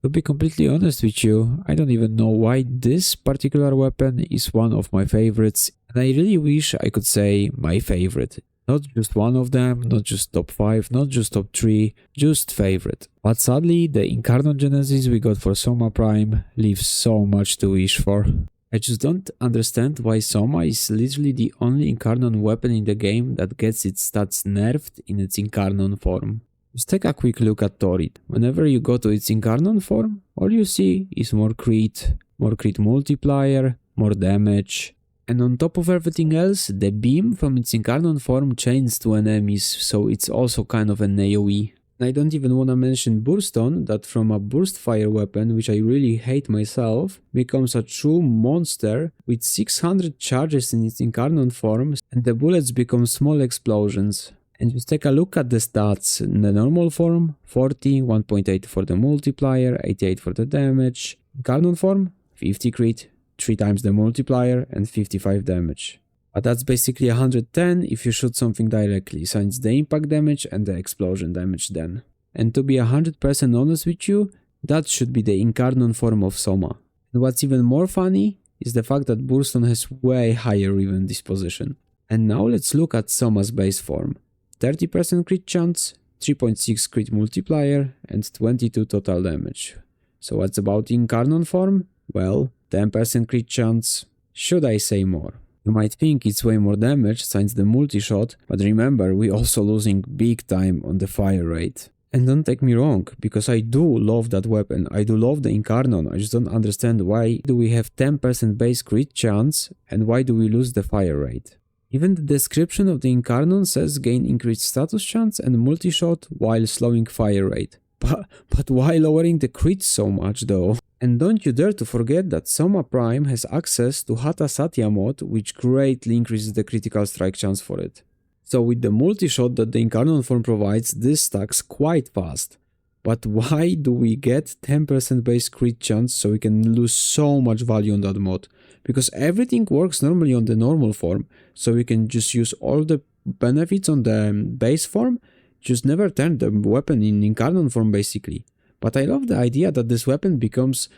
To be completely honest with you, I don't even know why this particular weapon is one of my favorites, and I really wish I could say my favorite. Not just one of them, not just top 5, not just top 3, just favorite. But sadly, the Incarnon Genesis we got for Soma Prime leaves so much to wish for. I just don't understand why Soma is literally the only Incarnon weapon in the game that gets its stats nerfed in its Incarnon form. Just take a quick look at Torrid. Whenever you go to its Incarnon form, all you see is more crit multiplier, more damage. And on top of everything else, the beam from its Incarnon form chains to enemies, so it's also kind of an AoE. I don't even wanna mention Burst On, that from a burst fire weapon, which I really hate myself, becomes a true monster with 600 charges in its Incarnon form, and the bullets become small explosions. And just take a look at the stats. In the normal form, 40, 1.8 for the multiplier, 88 for the damage. Incarnon form, 50 crit, 3 times the multiplier and 55 damage. But that's basically 110 if you shoot something directly, since the impact damage and the explosion damage then. And to be 100% honest with you, that should be the Incarnon form of Soma. And what's even more funny is the fact that Burston has way higher even disposition. And now let's look at Soma's base form. 30% crit chance, 3.6 crit multiplier and 22 total damage. So what's about Incarnon form? Well, 10% crit chance. Should I say more? You might think it's way more damage since the multi-shot, but remember we also losing big time on the fire rate. And don't take me wrong, because I do love that weapon, I do love the Incarnon, I just don't understand why do we have 10% base crit chance and why do we lose the fire rate. Even the description of the Incarnon says gain increased status chance and multi-shot while slowing fire rate. But why lowering the crit so much though? And don't you dare to forget that Soma Prime has access to Hatha Satya mod, which greatly increases the critical strike chance for it. So with the multi-shot that the Incarnon form provides, this stacks quite fast. But why do we get 10% base crit chance so we can lose so much value on that mod? Because everything works normally on the normal form, so we can just use all the benefits on the base form, just never turn the weapon in Incarnon form basically. But I love the idea that this weapon becomes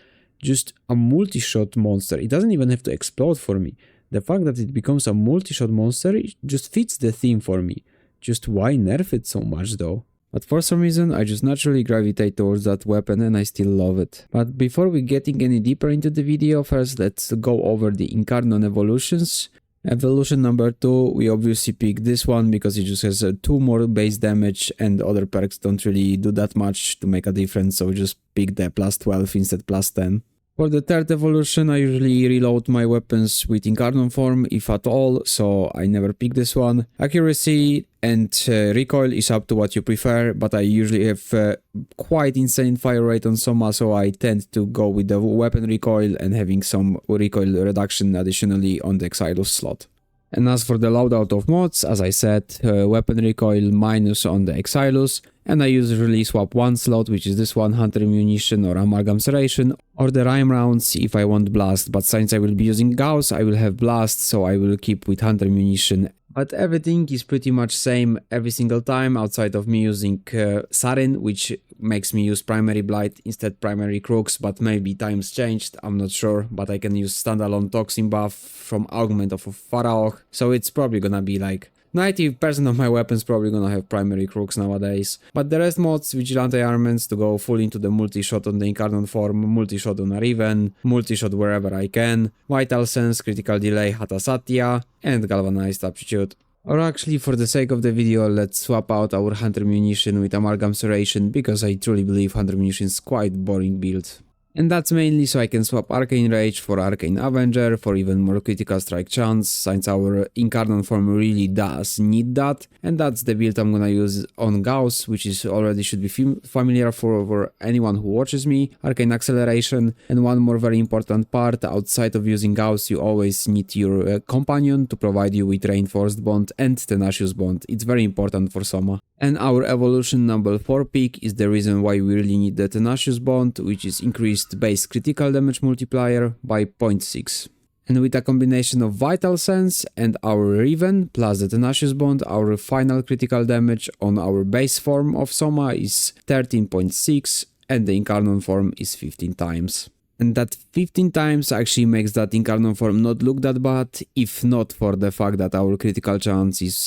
just a multi-shot monster. It doesn't even have to explode for me. The fact that it becomes a multi-shot monster just fits the theme for me. Just why nerf it so much though? But for some reason I just naturally gravitate towards that weapon and I still love it. But before we getting any deeper into the video, first let's go over the Incarnon evolutions. Evolution number 2, we obviously pick this one because it just has 2 more base damage and other perks don't really do that much to make a difference, so we just pick the plus 12 instead plus 10. For the third evolution, I usually reload my weapons with Incarnon form, if at all, so I never pick this one. Accuracy and recoil is up to what you prefer, but I usually have quite insane fire rate on Soma, so I tend to go with the weapon recoil and having some recoil reduction additionally on the Exilus slot. And as for the loadout of mods, as I said, weapon recoil minus on the Exilus, and I usually swap one slot, which is this one, Hunter Munition or Amalgam Serration, or the Rhyme rounds if I want Blast, but since I will be using Gauss, I will have Blast, so I will keep with Hunter Munition. But everything is pretty much same every single time, outside of me using Sarin, which makes me use Primary Blight instead Primary Crooks, but maybe times changed, I'm not sure, but I can use standalone Toxin buff from Augment of Pharaoh, so it's probably gonna be like 90% of my weapons probably gonna have Primary Crooks nowadays. But the rest mods, Vigilante Armaments to go full into the multi-shot on the Incarnon form, multi-shot on a Riven, multi-shot wherever I can, Vital Sense, Critical Delay, Hatha Satya, and Galvanized Aptitude. Or actually, for the sake of the video, let's swap out our Hunter Munition with Amalgam Serration, because I truly believe Hunter Munition is quite boring build. And that's mainly so I can swap Arcane Rage for Arcane Avenger for even more critical strike chance, since our Incarnon form really does need that. And that's the build I'm gonna use on Gauss, which is already should be familiar for anyone who watches me. Arcane Acceleration, and one more very important part, outside of using Gauss you always need your companion to provide you with Reinforced Bond and Tenacious Bond. It's very important for Soma. And our evolution number 4 pick is the reason why we really need the Tenacious Bond, which is increased base critical damage multiplier by 0.6. And with a combination of Vital Sense and our Riven plus the Tenacious Bond, our final critical damage on our base form of Soma is 13.6, and the incarnon form is 15 times. And that 15 times actually makes that incarnon form not look that bad, if not for the fact that our critical chance is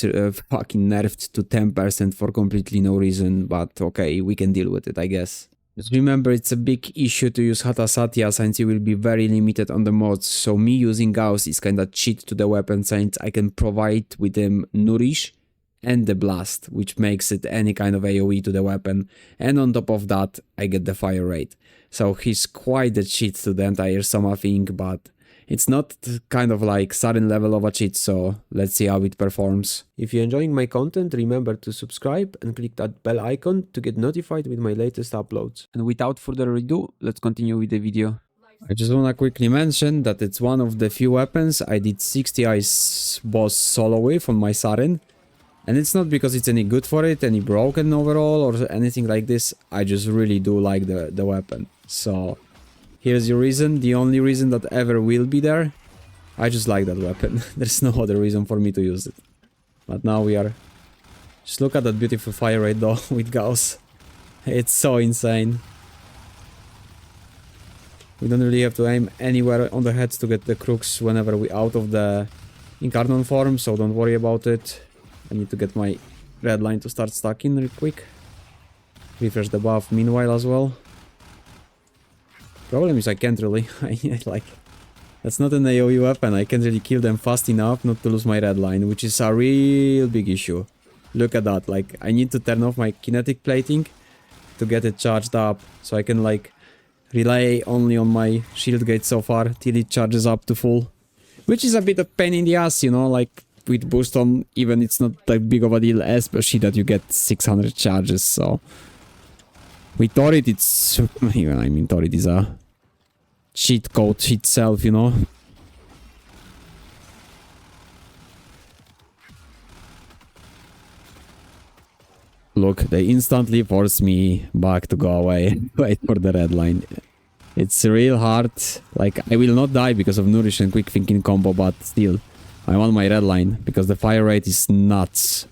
fucking nerfed to 10% for completely no reason, but okay, we can deal with it, I guess. Just remember, it's a big issue to use Hada Satya since you will be very limited on the mods, so me using Gauss is kinda cheat to the weapon since I can provide with him Nourish and the Blast, which makes it any kind of AoE to the weapon, and on top of that, I get the fire rate. So he's quite a cheat to the entire Soma thing, but it's not kind of like sudden level of a cheat, so let's see how it performs. If you're enjoying my content, remember to subscribe and click that bell icon to get notified with my latest uploads. And without further ado, let's continue with the video. I just wanna quickly mention that it's one of the few weapons I did 60 ice boss solo with on my Saren. And it's not because it's any good for it, any broken overall or anything like this, I just really do like the weapon. So, here's your reason, the only reason that ever will be there. I just like that weapon, there's no other reason for me to use it. But now we are... Just look at that beautiful fire rate though, with Gauss. It's so insane. We don't really have to aim anywhere on the heads to get the crooks whenever we're out of the incarnon form, so don't worry about it. I need to get my red line to start stacking real quick. Refresh the buff meanwhile as well. Problem is I can't really, like, that's not an AoE weapon, I can't really kill them fast enough not to lose my red line, which is a real big issue. Look at that, like, I need to turn off my kinetic plating to get it charged up, so I can, like, rely only on my shield gate so far till it charges up to full. Which is a bit of pain in the ass, you know, like, with boost on, even it's not that big of a deal, especially that you get 600 charges, so... With Torrid, it's... I mean, Torrid is a cheat code itself, you know? Look, they instantly force me back to go away, wait for the red line. It's real hard, like, I will not die because of Nourish and Quick Thinking combo, but still... I want my red line, because the fire rate is nuts.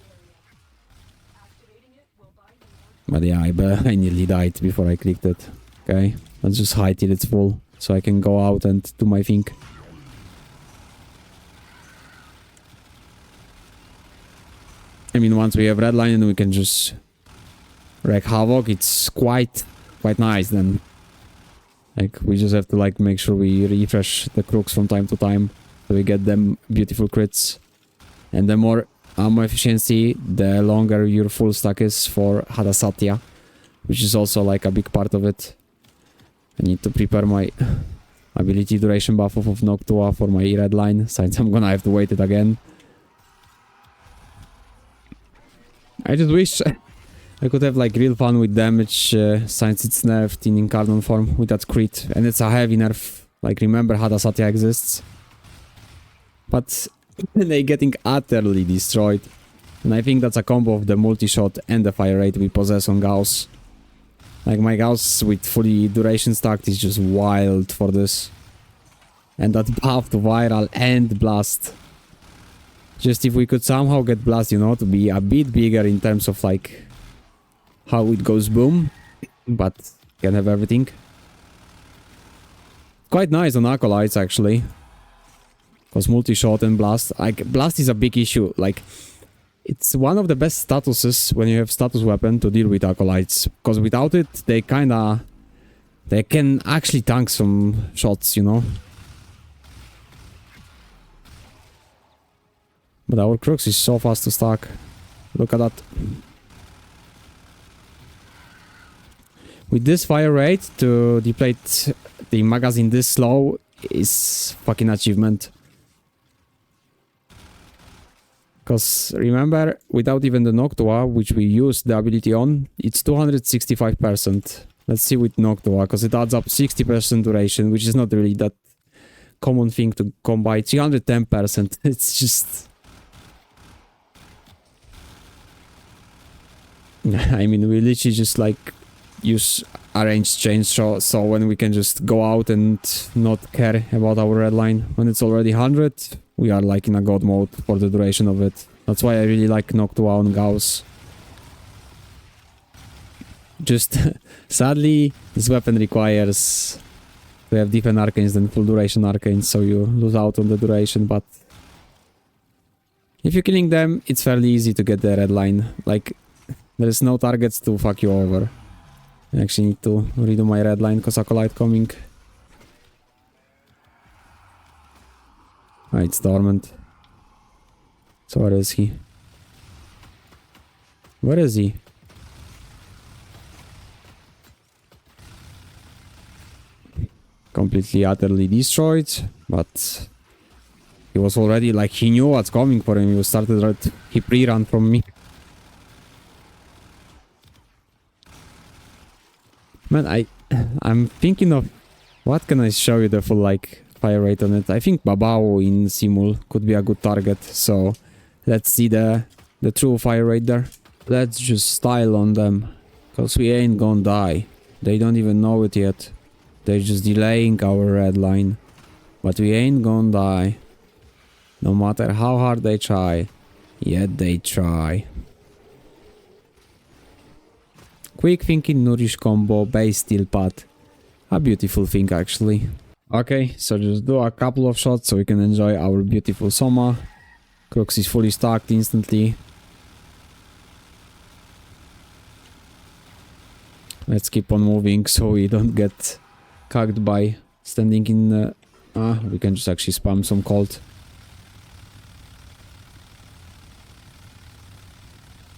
But yeah, I nearly died before I clicked it. Okay, let's just hide till it's full, so I can go out and do my thing. I mean, once we have red line and we can just wreak havoc, it's quite nice then. Like, we just have to like make sure we refresh the crooks from time to time. So we get them beautiful crits. And the more ammo efficiency, the longer your full stack is for Hada Satya. Which is also like a big part of it. I need to prepare my ability duration buff of Noctua for my red line, since I'm gonna have to wait it again. I just wish I could have like real fun with damage, since it's nerfed in incarnon form with that crit. And it's a heavy nerf. Like, remember Hada Satya exists. But they're getting utterly destroyed. And I think that's a combo of the multi-shot and the fire rate we possess on Gauss. Like, my Gauss with fully duration stacked is just wild for this. And that buff to viral and blast. Just if we could somehow get blast, you know, to be a bit bigger in terms of like how it goes boom. But can have everything. Quite nice on Acolytes actually. Because multi-shot and blast, like, blast is a big issue, like, it's one of the best statuses when you have status weapon to deal with Acolytes, because without it, they kinda, they can actually tank some shots, you know? But our Crux is so fast to stack, look at that. With this fire rate, to deplete the magazine this slow is fucking achievement. Because remember, without even the Noctua, which we used the ability on, it's 265%. Let's see with Noctua, because it adds up 60% duration, which is not really that common thing to combine. 310%, it's just... I mean, we literally just like use arranged change, so when we can just go out and not care about our red line. When it's already 100, we are like in a god mode for the duration of it. That's why I really like Noctua on Gauss. Just sadly, this weapon requires to have different arcanes than full duration arcanes, so you lose out on the duration, but if you're killing them, it's fairly easy to get the red line. Like, there's no targets to fuck you over. I actually need to redo my red line because Acolyte coming. Ah, it's dormant. So where is he? Where is he? Completely, utterly destroyed, but he was already, like, he knew what's coming for him. He pre-ran from me. Man, I'm thinking of what can I show you the full, like, fire rate on it. I think babau in Simul could be a good target, so let's see the true fire rate there. Let's just style on them, cause we ain't gonna die. They don't even know it yet. They're just delaying our red line. But we ain't gonna die. No matter how hard they try. Yet they try. Quick thinking, nourish combo, base steel pad. A beautiful thing actually. Okay, so just do a couple of shots so we can enjoy our beautiful Soma. Crux is fully stacked instantly. Let's keep on moving so we don't get cucked by standing in... we can just actually spam some cold.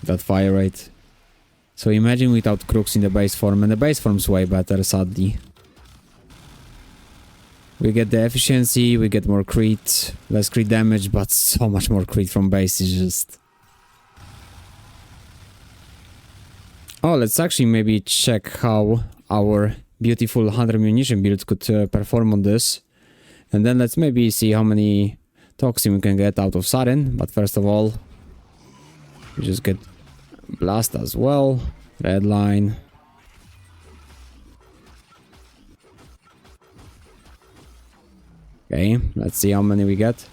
That fire rate. So imagine without Crux in the base form, and the base form's way better, sadly. We get the efficiency, we get more crit, less crit damage, but so much more crit from base is just... Oh, let's actually maybe check how our beautiful 100 munition build could perform on this. And then let's maybe see how many toxin we can get out of Saren. But first of all, we just get blast as well. Red line. Okay, let's see how many we get.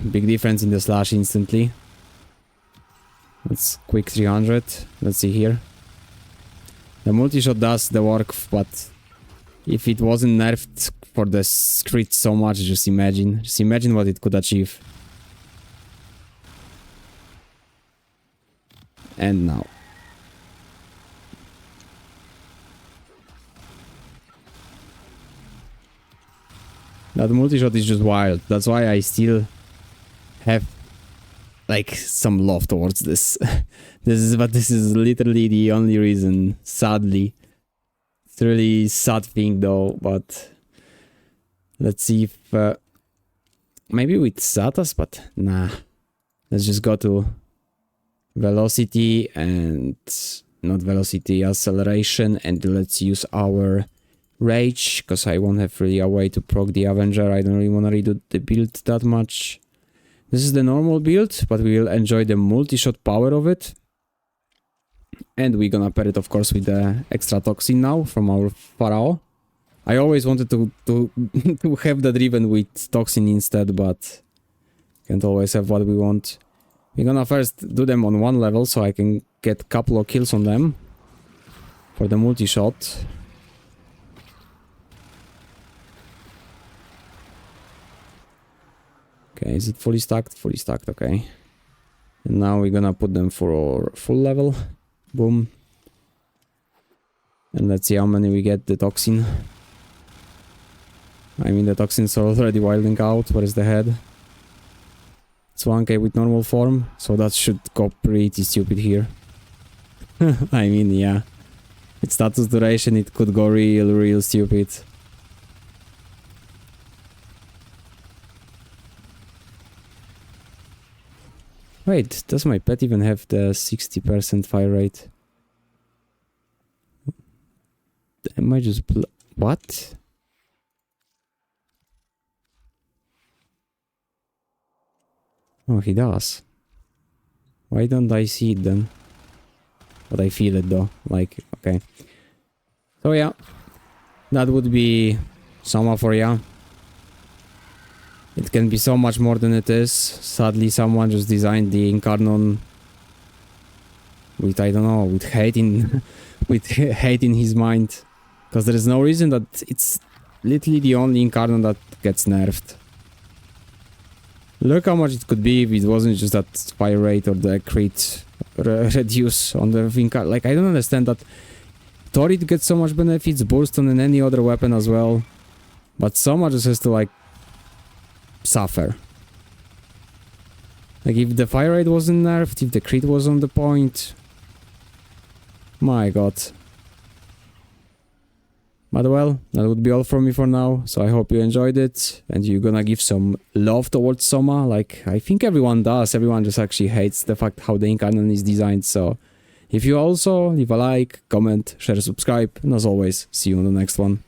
Big difference in the slash instantly. Let's quick 300. Let's see here. The multi-shot does the work, but if it wasn't nerfed for the crit so much, just imagine what it could achieve. And now. That multi-shot is just wild. That's why I still have like some love towards this. This is literally the only reason, sadly. It's a really sad thing though, but let's see if maybe with Satas, but nah. Let's just go to velocity and not velocity, acceleration, and let's use our rage, because I won't have really a way to proc the Avenger. I don't really want to redo the build that much. This is the normal build, but we will enjoy the multi-shot power of it. And we're gonna pair it, of course, with the extra toxin now from our Pharaoh. I always wanted to to have that driven with toxin instead, but can't always have what we want. We're gonna first do them on one level, so I can get a couple of kills on them for the multi-shot. Okay, is it fully stacked? Fully stacked, okay. And now we're gonna put them for full level. Boom. And let's see how many we get the toxin. I mean, the toxins are already wilding out. Where is the head? It's 1k with normal form, so that should go pretty stupid here. I mean, yeah. With status duration, it could go real stupid. Wait, does my pet even have the 60% fire rate? Am I just what? Oh, he does. Why don't I see it then? But I feel it though, like, okay. So yeah, that would be Soma for ya. It can be so much more than it is. Sadly, someone just designed the Incarnon with, I don't know, with hate in with hate in his mind. Because there is no reason that it's literally the only Incarnon that gets nerfed. Look how much it could be if it wasn't just that fire rate or the crit reduce on the Incarnon. Like, I don't understand that. Thorit gets so much benefits, burst on any other weapon as well. But Soma just has to, like, suffer. Like, if the fire rate wasn't nerfed, if the crit was on the point... My god. But well, that would be all from me for now, so I hope you enjoyed it, and you're gonna give some love towards Soma, like I think everyone does. Everyone just actually hates the fact how the Incarnon is designed, so if you also, leave a like, comment, share, subscribe, and as always, see you on the next one.